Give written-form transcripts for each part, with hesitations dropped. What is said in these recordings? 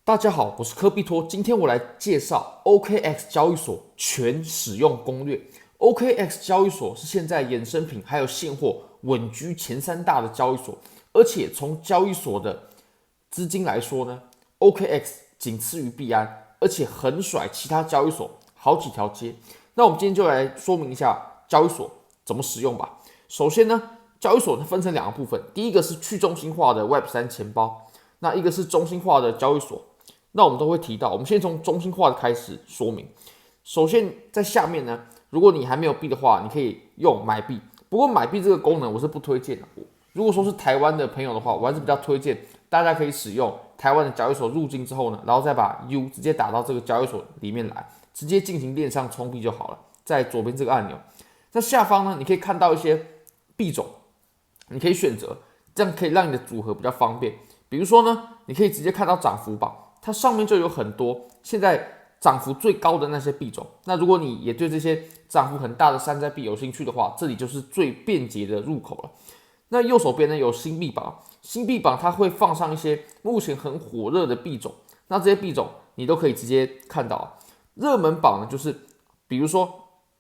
大家好，我是科比托，今天我来介绍 OKX 交易所全使用攻略。OKX 交易所是现在衍生品还有现货稳居前三大的交易所，而且从交易所的资金来说呢，OKX 仅次于币安，而且横甩其他交易所好几条街。那我们今天就来说明一下交易所怎么使用吧。首先呢，交易所它分成两个部分，第一个是去中心化的 Web3 钱包，那一个是中心化的交易所。那我们都会提到，我们先从中心化的开始说明。首先，在下面呢，如果你还没有币的话，你可以用买币。不过买币这个功能我是不推荐的。如果说是台湾的朋友的话，我还是比较推荐大家可以使用台湾的交易所入境之后呢，然后再把 U 直接打到这个交易所里面来，直接进行链上充币就好了。在左边这个按钮，在下方呢，你可以看到一些币种，你可以选择，这样可以让你的组合比较方便。比如说呢，你可以直接看到涨幅榜。它上面就有很多现在涨幅最高的那些币种。那如果你也对这些涨幅很大的山寨币有兴趣的话，这里就是最便捷的入口了。那右手边呢有新币榜，新币榜它会放上一些目前很火热的币种，那这些币种你都可以直接看到。热门榜呢就是比如说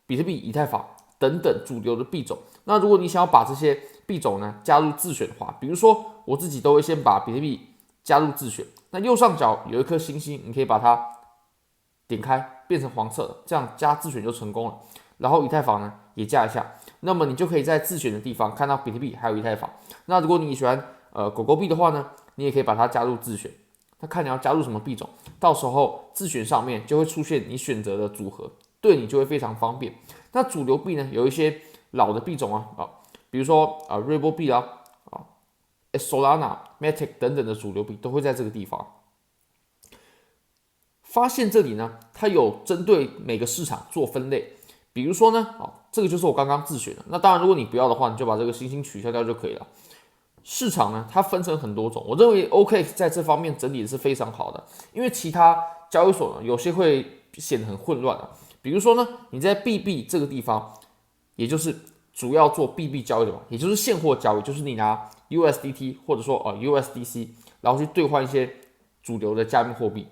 比特币、以太坊等等主流的币种。那如果你想要把这些币种呢加入自选的话，比如说我自己都会先把比特币加入自选。那右上角有一颗星星，你可以把它点开，变成黄色的，这样加自选就成功了。然后以太坊呢也加一下，那么你就可以在自选的地方看到比特币还有以太坊。那如果你喜欢狗狗币的话呢，你也可以把它加入自选。那看你要加入什么币种，到时候自选上面就会出现你选择的组合，对你就会非常方便。那主流币呢，有一些老的币种比如说Ripple 币Solana、Matic 等等的主流币都会在这个地方。发现这里呢，它有针对每个市场做分类。比如说呢，这个就是我刚刚自选的。那当然，如果你不要的话，你就把这个星星取消掉就可以了。市场呢，它分成很多种，我认为 OKX 在这方面整理的是非常好的，因为其他交易所呢，有些会显得很混乱啊。比如说呢，你在 BB 这个地方，也就是主要做 BB 交易的嘛，也就是现货交易，就是你拿 USDT 或者说USDC， 然后去兑换一些主流的加密货币。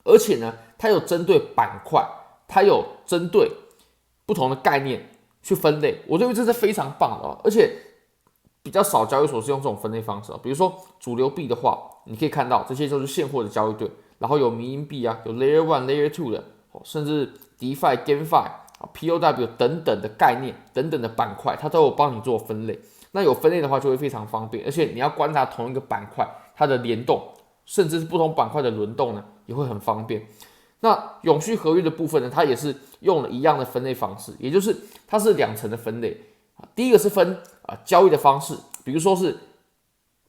而且呢，它有针对板块，它有针对不同的概念去分类，我认为这是非常棒的而且比较少交易所是用这种分类方式比如说主流币的话，你可以看到这些就是现货的交易对，然后有迷因币有 Layer 1、Layer 2的，甚至 DeFi、GameFi、POW 等等的概念、等等的板块，它都有帮你做分类。那有分类的话就会非常方便，而且你要观察同一个板块它的联动，甚至是不同板块的轮动呢，也会很方便。那永续合约的部分呢，它也是用了一样的分类方式，也就是它是两层的分类。第一个是分交易的方式，比如说是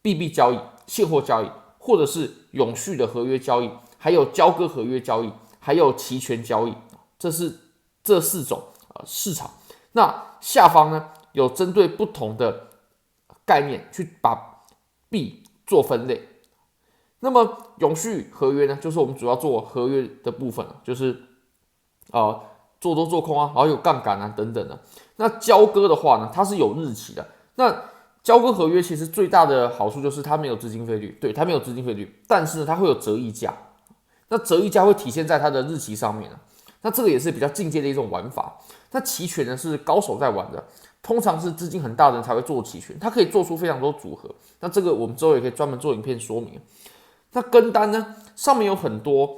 币交易、现货交易，或者是永续的合约交易，还有交割合约交易，还有期权交易，这是这四种市场。那下方呢有针对不同的概念去把币做分类。那么永续合约呢，就是我们主要做合约的部分就是做多做空然后有杠杆等等的。那交割的话呢，它是有日期的。那交割合约其实最大的好处就是它没有资金费率，对，它没有资金费率，但是呢，它会有折溢价。那折溢价会体现在它的日期上面那这个也是比较进阶的一种玩法。那期权呢是高手在玩的，通常是资金很大的人才会做期权，它可以做出非常多组合。那这个我们之后也可以专门做影片说明。那跟单呢，上面有很多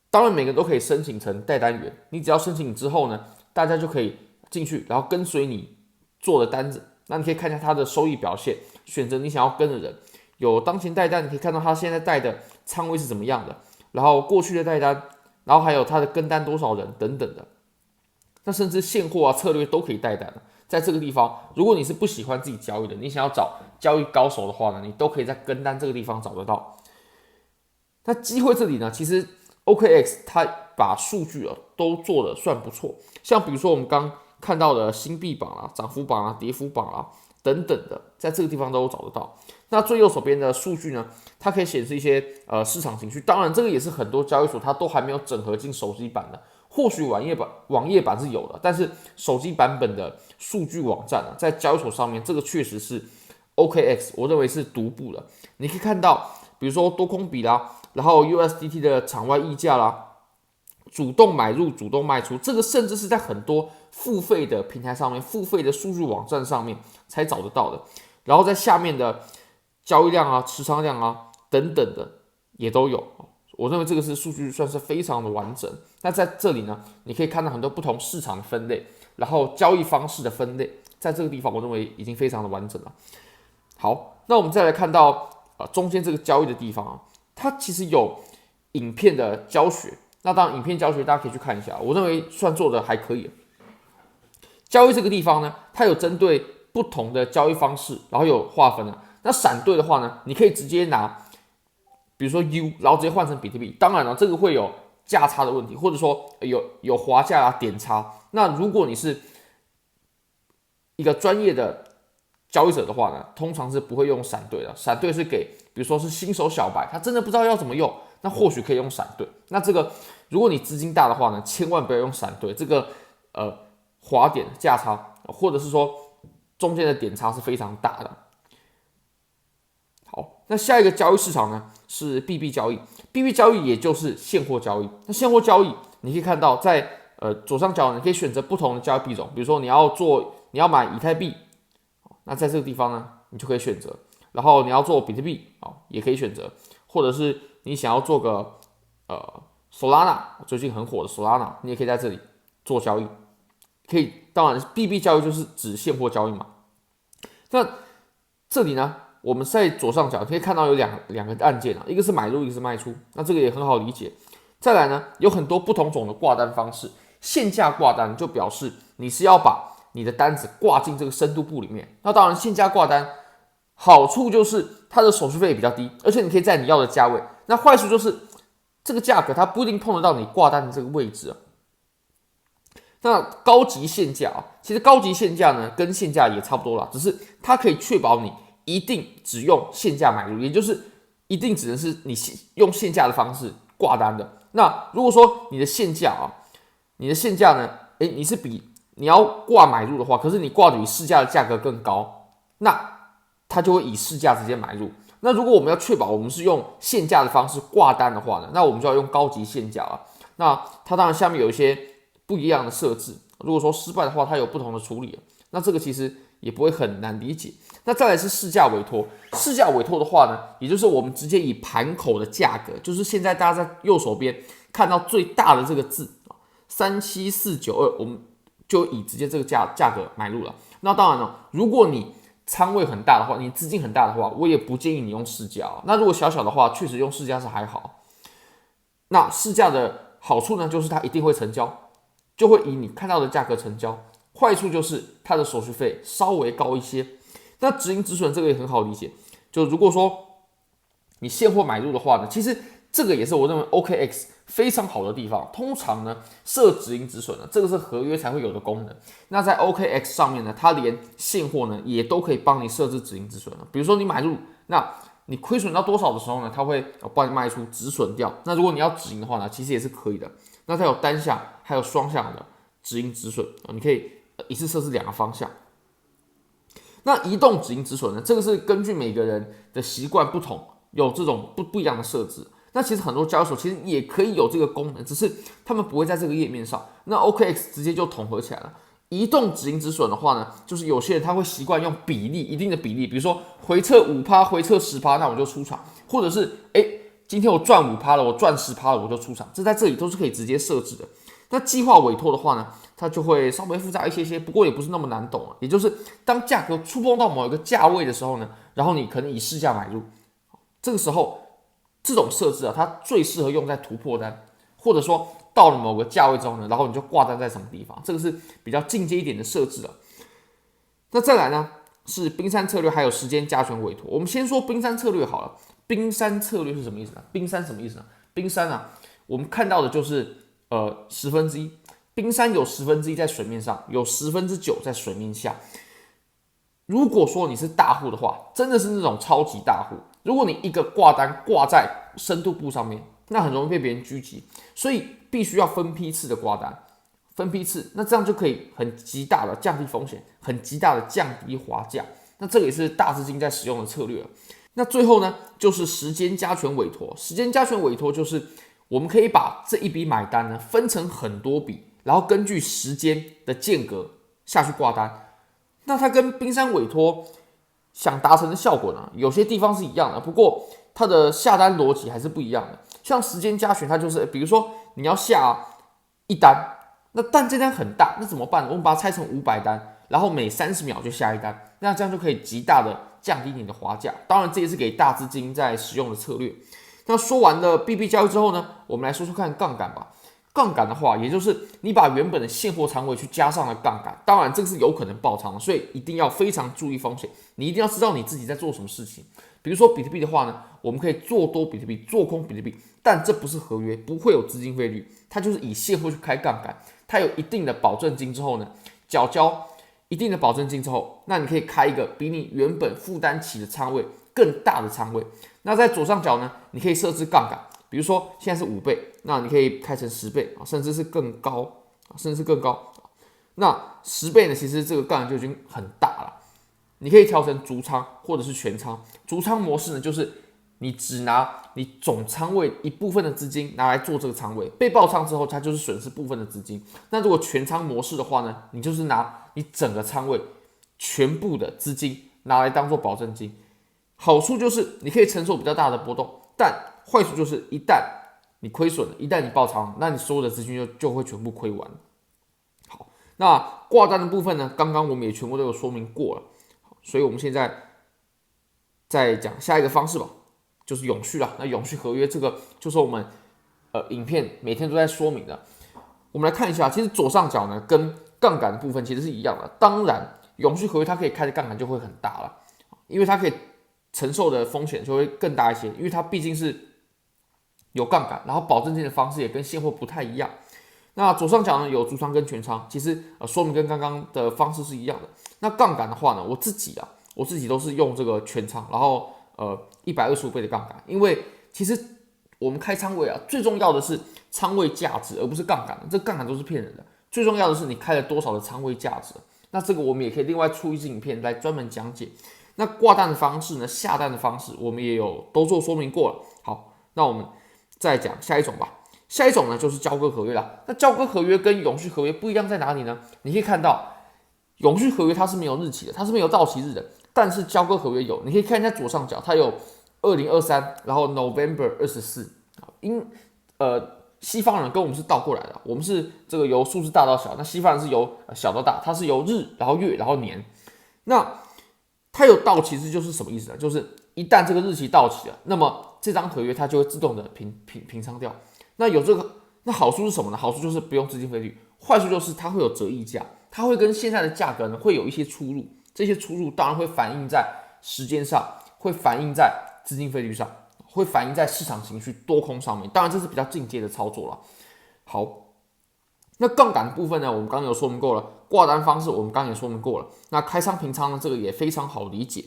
当然每个都可以申请成代单员，你只要申请之后呢，大家就可以进去，然后跟随你做的单子。那你可以看一下它的收益表现，选择你想要跟的人。有当前代单，你可以看到他现在带的仓位是怎么样的，然后过去的代单，然后还有他的跟单多少人等等的。那甚至现货策略都可以代单在这个地方，如果你是不喜欢自己交易的，你想要找交易高手的话呢，你都可以在跟单这个地方找得到。那机会这里呢，其实 OKX 它把数据都做得算不错，像比如说我们刚看到的新币榜涨幅榜跌幅榜等等的，在这个地方都找得到。那最右手边的数据呢，它可以显示一些市场情绪，当然这个也是很多交易所它都还没有整合进手机版的。或许网页版是有的，但是手机版本的数据网站在交易所上面，这个确实是 OKX， 我认为是独步的。你可以看到比如说多空比啦，然后 USDT 的场外溢价啦，主动买入、主动卖出，这个甚至是在很多付费的平台上面、付费的数据网站上面才找得到的。然后在下面的交易量啊、持仓量啊等等的也都有。我认为这个是数据算是非常的完整。那在这里呢，你可以看到很多不同市场的分类，然后交易方式的分类，在这个地方我认为已经非常的完整了。好，那我们再来看到中间这个交易的地方啊，它其实有影片的教学。那当然，影片教学大家可以去看一下，我认为算做的还可以。交易这个地方呢，它有针对不同的交易方式，然后有划分了。那闪对的话呢，你可以直接拿，比如说 U， 然后直接换成比特币。当然了，这个会有价差的问题，或者说有滑价啊、点差。那如果你是一个专业的交易者的话呢，通常是不会用闪对的。闪对是给，比如说是新手小白，他真的不知道要怎么用，那或许可以用闪对。那这个如果你资金大的话呢，千万不要用闪对，这个滑点价差，或者是说中间的点差是非常大的。好，那下一个交易市场呢是币币交易。币币交易也就是现货交易。那现货交易你可以看到在左上角你可以选择不同的交易币种，比如说你要买以太币，那在这个地方呢你就可以选择。然后你要做比特币也可以选择，或者是你想要做个Solana， 最近很火的 Solana， 你也可以在这里做交易。可以，当然币币交易就是指现货交易嘛。那这里呢，我们在左上角可以看到有两个按键啊，一个是买入，一个是卖出。那这个也很好理解。再来呢，有很多不同种的挂单方式。限价挂单就表示你是要把你的单子挂进这个深度簿里面。那当然，限价挂单好处就是它的手续费比较低，而且你可以在你要的价位。那坏处就是这个价格它不一定碰得到你挂单的这个位置啊。那高级限价啊，其实高级限价呢跟限价也差不多啦，只是它可以确保你一定只用限价买入，也就是一定只能是你用限价的方式挂单的。那如果说你的限价呢，你要挂买入的话，可是你挂的比市价的价格更高，那它就会以市价直接买入。那如果我们要确保我们是用限价的方式挂单的话呢，那我们就要用高级限价了。那它当然下面有一些不一样的设置，如果说失败的话，它有不同的处理。那这个其实也不会很难理解。那再来是市价委托，市价委托的话呢，也就是我们直接以盘口的价格，就是现在大家在右手边看到最大的这个字37492，我们就以直接这个价格买入了。那当然了，如果你仓位很大的话，你资金很大的话，我也不建议你用市价。那如果小小的话，确实用市价是还好。那市价的好处呢，就是它一定会成交。就会以你看到的价格成交，坏处就是它的手续费稍微高一些。那止盈止损这个也很好理解，就如果说你现货买入的话呢，其实这个也是我认为 OKX 非常好的地方。通常呢设止盈止损呢，这个是合约才会有的功能。那在 OKX 上面呢，它连现货呢也都可以帮你设置止盈止损了。比如说你买入，那你亏损到多少的时候呢，它会帮你卖出止损掉。那如果你要止盈的话呢，其实也是可以的。那它有单向还有双向的止盈止损，你可以一次设置2个方向。那移动止盈止损呢，这个是根据每个人的习惯不同，有这种不一样的设置。那其实很多交易所其实也可以有这个功能，只是他们不会在这个页面上。那 OKX 直接就统合起来了。移动止盈止损的话呢，就是有些人他会习惯用比例，一定的比例，比如说回撤5%，回撤10%，那我就出场，或者是今天我赚5%了，我赚10%了，我就出场，这在这里都是可以直接设置的。那计划委托的话呢，它就会稍微复杂一些，不过也不是那么难懂。也就是当价格触碰到某一个价位的时候呢，然后你可能以市价买入，这个时候这种设置它最适合用在突破单，或者说到了某个价位之后呢，然后你就挂单在什么地方，这个是比较进阶一点的设置。那再来呢是冰山策略，还有时间加权委托。我们先说冰山策略好了。冰山策略是什么意思呢？冰山什么意思呢？冰山我们看到的就是1/10，冰山有1/10在水面上，有9%在水面下。如果说你是大户的话，真的是那种超级大户，如果你一个挂单挂在深度簿上面，那很容易被别人狙击，所以必须要分批次的挂单，分批次，那这样就可以很极大的降低风险，很极大的降低滑价。那这个也是大资金在使用的策略。那最后呢，就是时间加权委托。时间加权委托就是我们可以把这一笔买单呢分成很多笔，然后根据时间的间隔下去挂单。那它跟冰山委托想达成的效果呢，有些地方是一样的，不过它的下单逻辑还是不一样的。像时间加权，它就是比如说你要下一单，但这单很大，那怎么办？我们把它拆成500单，然后每30秒就下一单，那这样就可以极大的降低你的滑价。当然，这也是给大资金在使用的策略。那说完了 BB 交易之后呢，我们来说说看杠杆吧。杠杆的话，也就是你把原本的现货仓位去加上了杠杆，当然这个是有可能爆仓的，所以一定要非常注意风险。你一定要知道你自己在做什么事情。比如说比特币的话呢，我们可以做多比特币，做空比特币，但这不是合约，不会有资金费率，它就是以现货去开杠杆，它有一定的保证金之后呢，缴交一定的保证金之后，那你可以开一个比你原本负担起的仓位更大的仓位。那在左上角呢，你可以设置杠杆。比如说现在是5倍，那你可以开成10倍，甚至是更高，那10倍呢，其实这个杠杆就已经很大了。你可以调成逐仓或者是全仓。逐仓模式呢，就是你只拿你总仓位一部分的资金拿来做这个仓位，被爆仓之后，它就是损失部分的资金。那如果全仓模式的话呢，你就是拿你整个仓位全部的资金拿来当做保证金。好处就是你可以承受比较大的波动，但坏处就是一旦你亏损了，一旦你爆仓，那你所有的资金就会全部亏完。好，那挂单的部分呢，刚刚我们也全部都有说明过了，所以我们现在再讲下一个方式吧，就是永续啦。那永续合约这个就是我们影片每天都在说明的。我们来看一下，其实左上角呢跟杠杆的部分其实是一样的。当然，永续合约它可以开的杠杆就会很大了，因为它可以承受的风险就会更大一些，因为它毕竟是有杠杆，然后保证金的方式也跟现货不太一样。那左上角呢有逐仓跟全仓，其实说明跟刚刚的方式是一样的。那杠杆的话呢，我自己都是用这个全仓，然后125倍的杠杆，因为其实我们开仓位最重要的是仓位价值，而不是杠杆。这杠杆都是骗人的，最重要的是你开了多少的仓位价值。那这个我们也可以另外出一支影片来专门讲解。那挂单的方式呢，下单的方式我们也有都做说明过了。好，那我们再讲下一种吧。下一种呢就是交割合约啦。那交割合约跟永续合约不一样在哪里呢？你可以看到永续合约它是没有日期的，它是没有到期日的，但是交割合约有。你可以看一下左上角，它有2023，然后 November 24。西方人跟我们是倒过来的，我们是这个由数字大到小，那西方人是由小到大，它是由日，然后月，然后年。那它有到期日就是什么意思呢？就是一旦这个日期到期了，那么这张合约它就会自动的平仓掉。那有这个，那好处是什么呢？好处就是不用资金费率，坏处就是它会有折溢价，它会跟现在的价格呢会有一些出入，这些出入当然会反映在时间上，会反映在资金费率上，会反映在市场情绪多空上面。当然这是比较进阶的操作了。好。那杠杆的部分呢，我们刚刚有说明过了，挂单方式我们刚刚也说明过了。那开仓平仓呢，这个也非常好理解。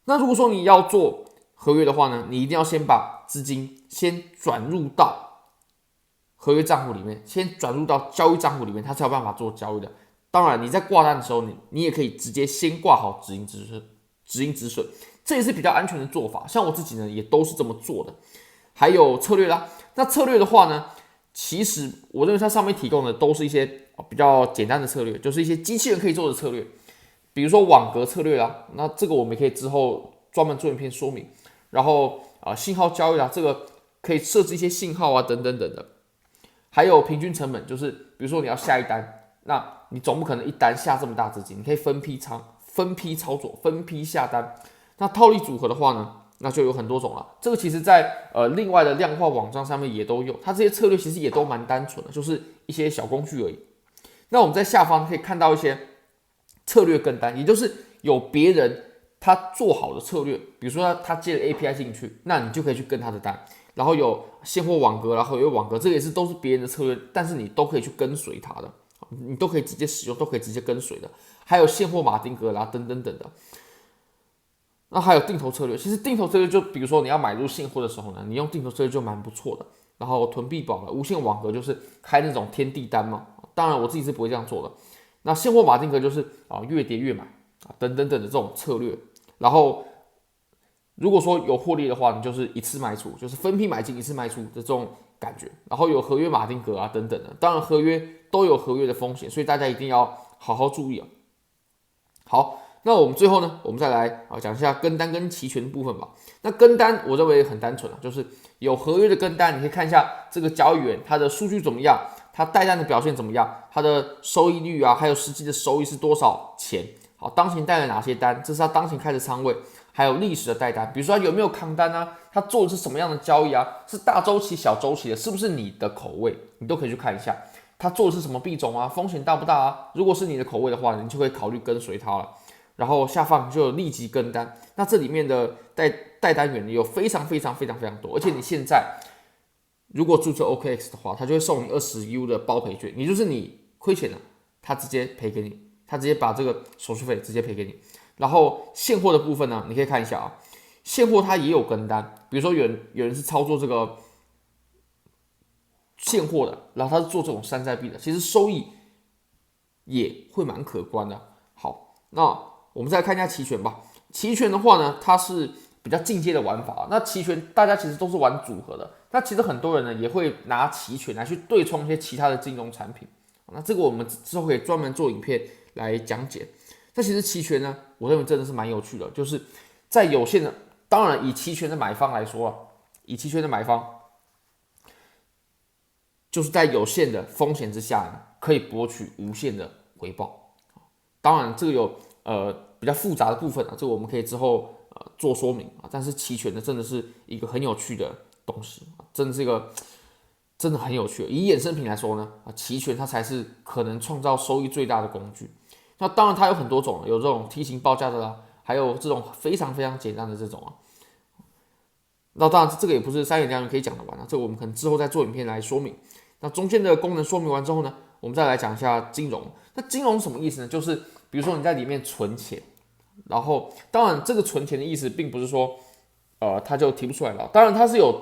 那如果说你要做合约的话呢，你一定要先把资金先转入到合约账户里面，先转入到交易账户里面，它才有办法做交易的。当然，你在挂单的时候，你也可以直接先挂好止盈止损，这也是比较安全的做法。像我自己呢，也都是这么做的。还有策略啦，那策略的话呢，其实我认为它上面提供的都是一些比较简单的策略，就是一些机器人可以做的策略，比如说网格策略啦，那这个我们可以之后专门做影片说明。然后信号交易啦，这个可以设置一些信号等等等的。还有平均成本，就是比如说你要下一单，那你总不可能一单下这么大资金，你可以分批仓、分批操作、分批下单。那套利组合的话呢，那就有很多种了。这个其实在另外的量化网站上面也都有，它这些策略其实也都蛮单纯的，就是一些小工具而已。那我们在下方可以看到一些策略跟单，也就是有别人他做好的策略，比如说他接了 API 进去，那你就可以去跟他的单。然后有现货网格，然后有网格，这个也是都是别人的策略，但是你都可以去跟随他的，你都可以直接使用，都可以直接跟随的。还有现货马丁格啦，等等等的。那还有定投策略，其实定投策略就比如说你要买入现货的时候呢，你用定投策略就蛮不错的。然后囤币宝无限网格就是开那种天地单嘛，当然我自己是不会这样做的。那现货马丁格就是越跌越买等等等的这种策略。然后如果说有获利的话，你就是一次卖出，就是分批买进一次卖出的这种感觉。然后有合约马丁格啊等等的，当然合约都有合约的风险，所以大家一定要好好注意啊。好，那我们最后呢，我们再来讲一下跟单跟期权的部分吧。那跟单我认为很单纯啊，就是有合约的跟单，你可以看一下这个交易员他的数据怎么样，他带单的表现怎么样，他的收益率啊，还有实际的收益是多少钱。好，当前带了哪些单，这是他当前开的仓位，还有历史的带单，比如说他有没有扛单啊，他做的是什么样的交易啊，是大周期、小周期的，是不是你的口味，你都可以去看一下。他做的是什么币种啊，风险大不大啊？如果是你的口味的话，你就会考虑跟随他了。然后下方就有立即跟单，那这里面的带单员有非常多，而且你现在如果注册 OKX 的话，他就会送你20U 的包赔券，也就是你亏钱了，他直接赔给你，他直接把这个手续费直接赔给你。然后现货的部分呢，你可以看一下啊，现货它也有跟单，比如说有人是操作这个现货的，然后他是做这种山寨币的，其实收益也会蛮可观的。好，那我们再来看一下期权吧。期权的话呢，它是比较进阶的玩法。那期权大家其实都是玩组合的，那其实很多人呢也会拿期权来去对冲一些其他的金融产品。那这个我们之后可以专门做影片来讲解。那其实期权呢，我认为真的是蛮有趣的，就是在有限的，当然以期权的买方来说啊，以期权的买方就是在有限的风险之下呢，可以博取无限的回报。当然这个有比较复杂的部分啊，这个我们可以之后做说明啊。但是期权呢，真的是一个很有趣的东西，真的是一个真的很有趣。以衍生品来说呢，期权它才是可能创造收益最大的工具。那当然它有很多种，有这种梯形报价的啦，还有这种非常简单的这种啊。那当然这个也不是三言两语可以讲得完啊，这个我们可能之后再做影片来说明。那中间的功能说明完之后呢，我们再来讲一下金融。那金融什么意思呢？就是比如说你在里面存钱，然后当然这个存钱的意思并不是说它就提不出来了，当然它是有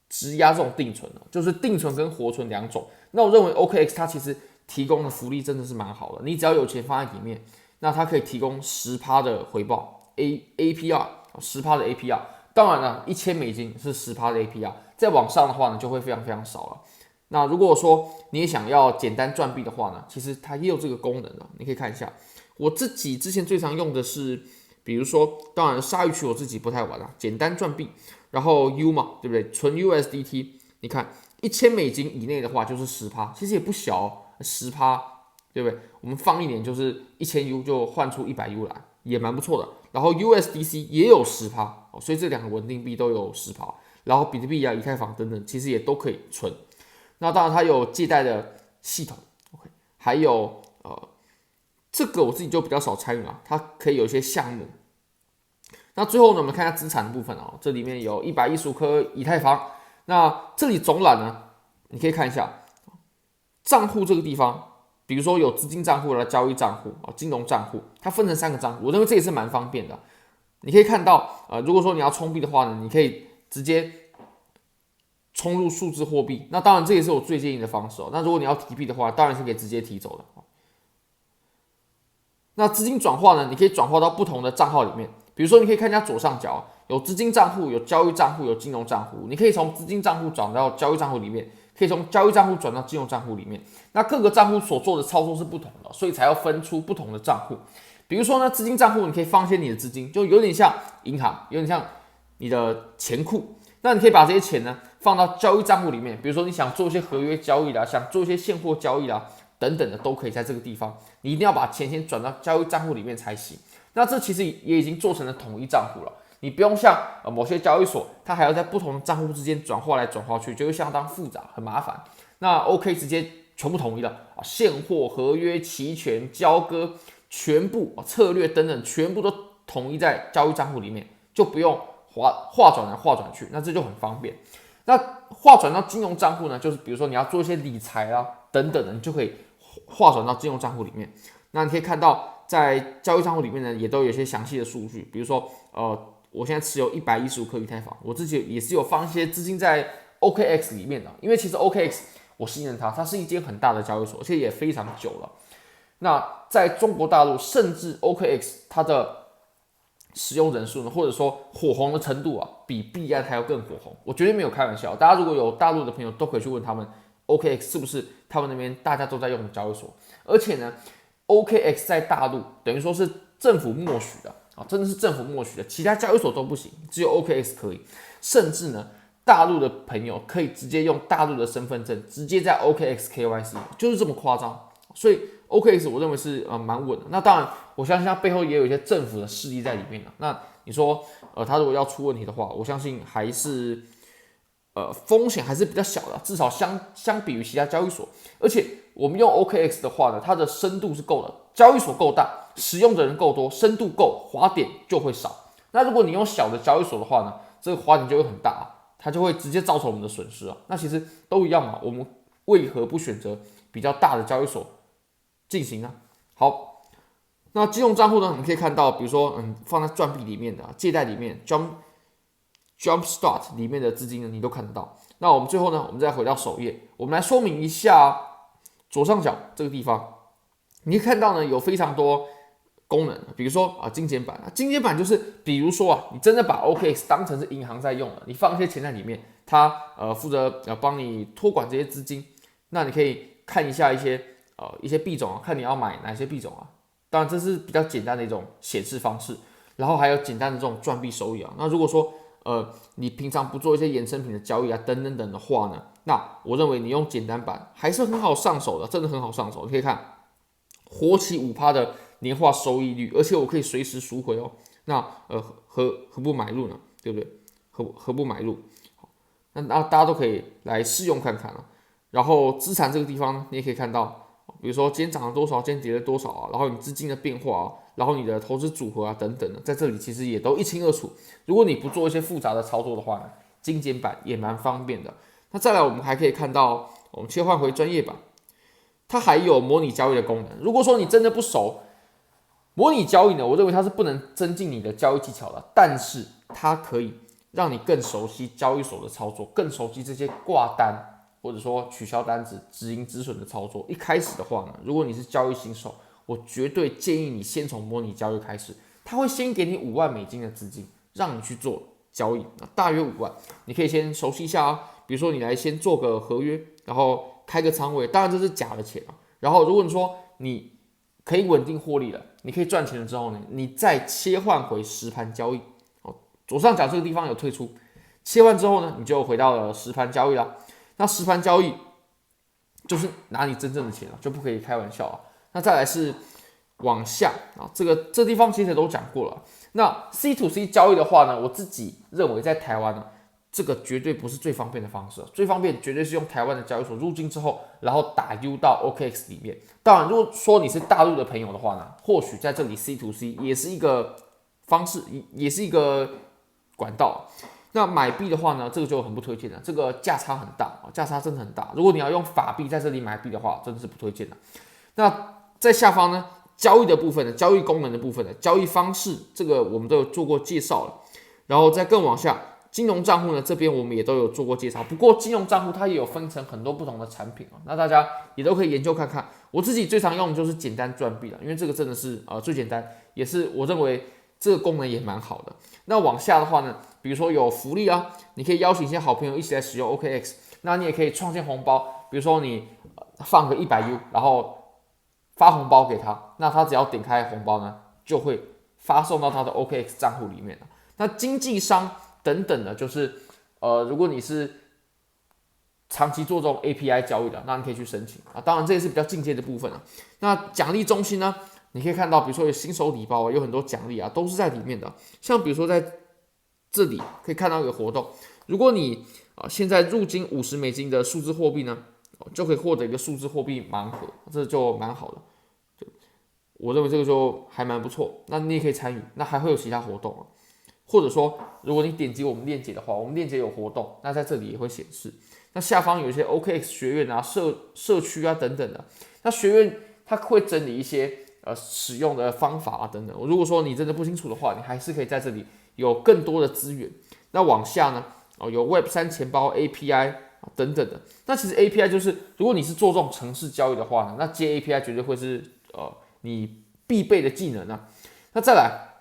质押这种定存的，就是定存跟活存两种。那我认为 OKX 它其实提供的福利真的是蛮好的，你只要有钱放在里面，那它可以提供10%的回报 APR 10%的 APR。当然了，$1000是10%的 APR， 再往上的话呢就会非常少了。那如果说你也想要简单赚币的话呢，其实它也有这个功能的，你可以看一下。我自己之前最常用的是，比如说，当然鲨鱼区我自己不太玩了，简单赚币，然后 U 嘛，对不对？纯 USDT， 你看$1000以内的话就是10%，其实也不小哦，10%，对不对？我们放一年就是1000U 就换出100U 来，也蛮不错的。然后 USDC 也有10%，所以这两个稳定币都有10%。然后比特币啊、以太坊等等，其实也都可以存。那当然它有借贷的系统 ，OK， 还有这个我自己就比较少参与了，它可以有一些项目。那最后呢，我们看一下资产的部分哦，这里面有115颗以太坊。那这里总览呢，你可以看一下账户这个地方，比如说有资金账户的交易账户啊、金融账户，它分成3个账户，我认为这也是蛮方便的。你可以看到，如果说你要充币的话呢，你可以直接冲入数字货币。那当然这也是我最建议的方式哦。那如果你要提币的话，当然是可以直接提走的。那资金转化呢？你可以转化到不同的账号里面，比如说你可以看一下左上角有资金账户、有交易账户、有金融账户，你可以从资金账户转到交易账户里面，可以从交易账户转到金融账户里面。那各个账户所做的操作是不同的，所以才要分出不同的账户。比如说呢，资金账户你可以放一些你的资金，就有点像银行，有点像你的钱库。那你可以把这些钱呢放到交易账户里面，比如说你想做一些合约交易啦，想做一些现货交易啦。等等的都可以在这个地方，你一定要把钱先转到交易账户里面才行。那这其实也已经做成了统一账户了，你不用像某些交易所，它还要在不同的账户之间转化来转化去，就会相当复杂，很麻烦。那 OK 直接全部统一了啊，现货、合约、期权、交割，全部策略等等，全部都统一在交易账户里面，就不用划转来划转去，那这就很方便。那划转到金融账户呢，就是比如说你要做一些理财啊等等的，你就可以划转到金融账户里面。那你可以看到，在交易账户里面呢，也都有一些详细的数据，比如说我现在持有115颗以太坊，我自己也是有放一些资金在 OKX 里面的，因为其实 OKX 我信任它是一间很大的交易所，而且也非常久了。那在中国大陆，甚至 OKX 它的使用人数呢，或者说火红的程度啊，比币安还要更火红。我绝对没有开玩笑。大家如果有大陆的朋友，都可以去问他们 OKX 是不是他们那边大家都在用的交易所。而且呢，OKX 在大陆等于说是政府默许的啊，真的是政府默许的，其他交易所都不行，只有 OKX 可以。甚至呢，大陆的朋友可以直接用大陆的身份证，直接在 OKX KYC， 就是这么夸张。所以 OKX 我认为是蛮稳的。那当然，我相信它背后也有一些政府的势力在里面的。那你说它如果要出问题的话，我相信还是风险还是比较小的，至少相比于其他交易所。而且我们用 OKX 的话呢，它的深度是够的，交易所够大，使用的人够多，深度够，滑点就会少。那如果你用小的交易所的话呢，这个滑点就会很大，它就会直接造成我们的损失啊。那其实都一样嘛，我们为何不选择比较大的交易所进行呢？好，那金融账户呢，你可以看到，比如说放在赚币里面的借贷里面 Jumpstart 里面的资金呢，你都看得到。那我们最后呢，我们再回到首页，我们来说明一下左上角这个地方，你可以看到呢有非常多功能，比如说精简版，精简版就是比如说你真的把 OKX 当成是银行在用了，你放一些钱在里面，它负责帮你托管这些资金，那你可以看一下一些币种看你要买哪些币种啊。当然这是比较简单的一种显示方式，然后还有简单的这种赚币收益啊。那如果说你平常不做一些衍生品的交易啊等等等的话呢，那我认为你用简单版还是很好上手的，真的很好上手。你可以看活期5%的年化收益率，而且我可以随时赎回哦。那何不买入呢？对不对？何不买入？好，那大家都可以来试用看看啊。然后资产这个地方呢，你也可以看到，比如说今天涨了多少，今天跌了多少啊，然后你资金的变化啊，然后你的投资组合啊等等的，在这里其实也都一清二楚。如果你不做一些复杂的操作的话呢，精简版也蛮方便的。那再来，我们还可以看到，我们切换回专业版，它还有模拟交易的功能。如果说你真的不熟模拟交易呢，我认为它是不能增进你的交易技巧的，但是它可以让你更熟悉交易所的操作，更熟悉这些挂单或者说取消单子、止盈止损的操作。一开始的话呢，如果你是交易新手，我绝对建议你先从模拟交易开始。它会先给你$5万的资金，让你去做交易，大约5万，你可以先熟悉一下啊。比如说你来先做个合约，然后开个仓位，当然这是假的钱啊。然后如果你说你可以稳定获利了，你可以赚钱了之后呢，你再切换回实盘交易。左上角这个地方有退出，切换之后呢，你就回到了实盘交易啦。那实盘交易就是拿你真正的钱了，就不可以开玩笑啊。那再来是往下啊，这地方其实都讲过了。那 C to C 交易的话呢，我自己认为在台湾呢，这个绝对不是最方便的方式，最方便绝对是用台湾的交易所入金之后，然后打 U 到 OKX 里面。当然，如果说你是大陆的朋友的话呢，或许在这里 C to C 也是一个方式，也是一个管道。那买币的话呢，这个就很不推荐了，这个价差很大，价差真的很大。如果你要用法币在这里买币的话，真的是不推荐的。那在下方呢，交易的部分呢，交易功能的部分呢，交易方式这个我们都有做过介绍了。然后再更往下，金融账户呢，这边我们也都有做过介绍。不过金融账户它也有分成很多不同的产品啊，那大家也都可以研究看看。我自己最常用的就是简单赚币了，因为这个真的是最简单，也是我认为这个功能也蛮好的。那往下的话呢，比如说有福利啊，你可以邀请一些好朋友一起来使用 OKX， 那你也可以创建红包，比如说你放个100U，然后发红包给他，那他只要点开红包呢，就会发送到他的 OKX 账户里面了。那经纪商等等的，就是如果你是长期做这种 API 交易的，那你可以去申请啊。当然这也是比较进阶的部分啊。那奖励中心呢，你可以看到，比如说有新手礼包啊，有很多奖励啊，都是在里面的。像比如说在这里可以看到一个活动，如果你现在入金$50的数字货币呢，就可以获得一个数字货币盲盒，这就蛮好的。我认为这个就还蛮不错，那你也可以参与。那还会有其他活动啊，或者说如果你点击我们链接的话，我们链接有活动，那在这里也会显示。那下方有一些 OKX 学院啊、社区啊等等的，那学院它会整理一些使用的方法啊等等。如果说你真的不清楚的话，你还是可以在这里有更多的资源。那往下呢，有 Web3 钱包 API 等等的。那其实 API 就是如果你是做这种程式交易的话呢，那接 API 绝对会是你必备的技能啊。那再来，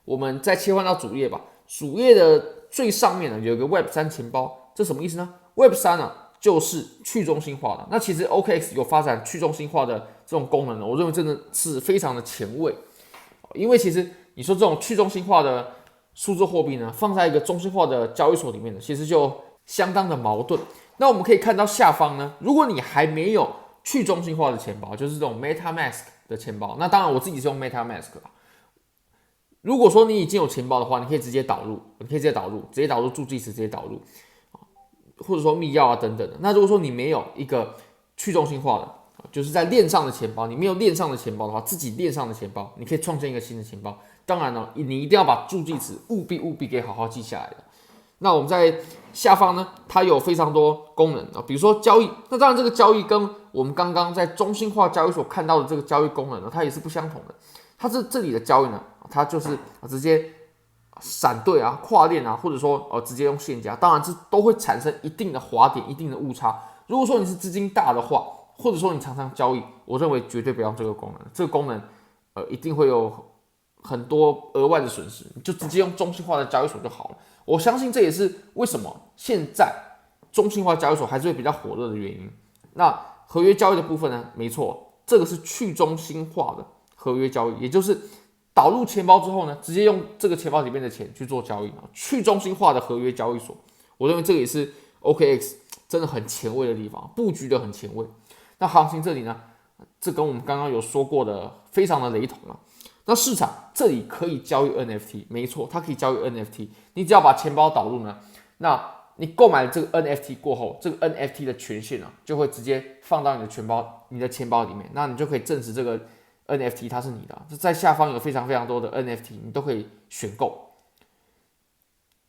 我们再切换到主页吧。主页的最上面呢有一个 Web3 钱包，这什么意思呢 ？Web3 呢就是去中心化的。那其实 OKX 有发展去中心化的这种功能呢，我认为真的是非常的前卫。因为其实你说这种去中心化的数字货币呢，放在一个中心化的交易所里面呢，其实就相当的矛盾。那我们可以看到下方呢，如果你还没有去中心化的钱包，就是这种 MetaMask 的钱包，那当然我自己是用 MetaMask 啦。如果说你已经有钱包的话，你可以直接导入，直接导入助记词，直接导入，或者说密钥啊等等的。那如果说你没有一个去中心化的，就是在链上的钱包，你没有链上的钱包的话，自己链上的钱包，你可以创建一个新的钱包。当然了，你一定要把助记词务必给好好记下来的。那我们在下方呢，它有非常多功能啊，比如说交易。那当然，这个交易跟我们刚刚在中心化交易所看到的这个交易功能呢，它也是不相同的。它这里的交易呢，它就是直接闪兑啊、跨链啊，或者说直接用现价，当然这都会产生一定的滑点、一定的误差。如果说你是资金大的话，或者说你常常交易，我认为绝对不要用这个功能。这个功能一定会有很多额外的损失，你就直接用中心化的交易所就好了。我相信这也是为什么现在中心化交易所还是会比较火热的原因。那合约交易的部分呢？没错，这个是去中心化的合约交易，也就是导入钱包之后呢，直接用这个钱包里面的钱去做交易，去中心化的合约交易所。我认为这个也是 OKX 真的很前卫的地方，布局的很前卫。那行情这里呢，这跟我们刚刚有说过的非常的雷同了。那市场这里可以交易 NFT， 没错，它可以交易 NFT。你只要把钱包导入呢，那你购买这个 NFT 过后，这个 NFT 的权限呢，就会直接放到你的钱包里面，那你就可以证实这个 NFT 它是你的。在下方有非常多的 NFT， 你都可以选购。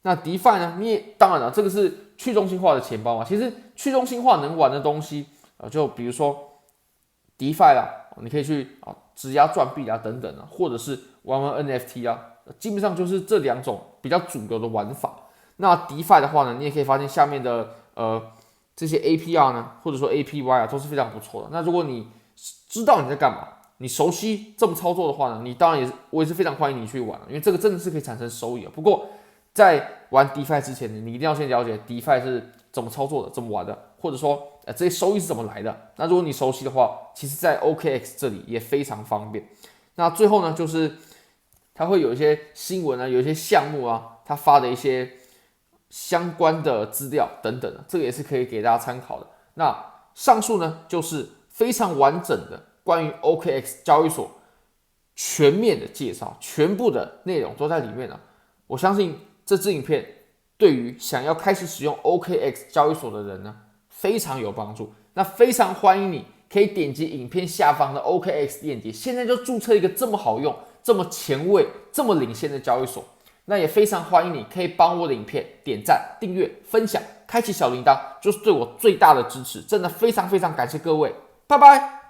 那 DeFi 呢，你也当然了，这个是去中心化的钱包嘛。其实去中心化能玩的东西就比如说 DeFi 啦，你可以去质押赚币啊等等啊，或者是玩 NFT 啊，基本上就是这两种比较主流的玩法。那 DeFi 的话呢，你也可以发现下面的这些 APR 呢，或者说 APY 啊，都是非常不错的。那如果你知道你在干嘛，你熟悉这么操作的话呢，你当然我也是非常欢迎你去玩，因为这个真的是可以产生收益。不过在玩 DeFi 之前呢，你一定要先了解 DeFi 是怎么操作的，怎么玩的，或者说这些收益是怎么来的。那如果你熟悉的话，其实在 OKX 这里也非常方便。那最后呢，就是它会有一些新闻啊，有一些项目啊，它发的一些相关的资料等等的，这个也是可以给大家参考的。那上述呢，就是非常完整的关于 OKX 交易所全面的介绍，全部的内容都在里面了。我相信这支影片对于想要开始使用 OKX 交易所的人呢，非常有帮助。那非常欢迎你可以点击影片下方的 OKX 链接，现在就注册一个这么好用、这么前卫、这么领先的交易所。那也非常欢迎你可以帮我的影片点赞、订阅、分享、开启小铃铛，就是对我最大的支持。真的非常感谢各位，拜拜。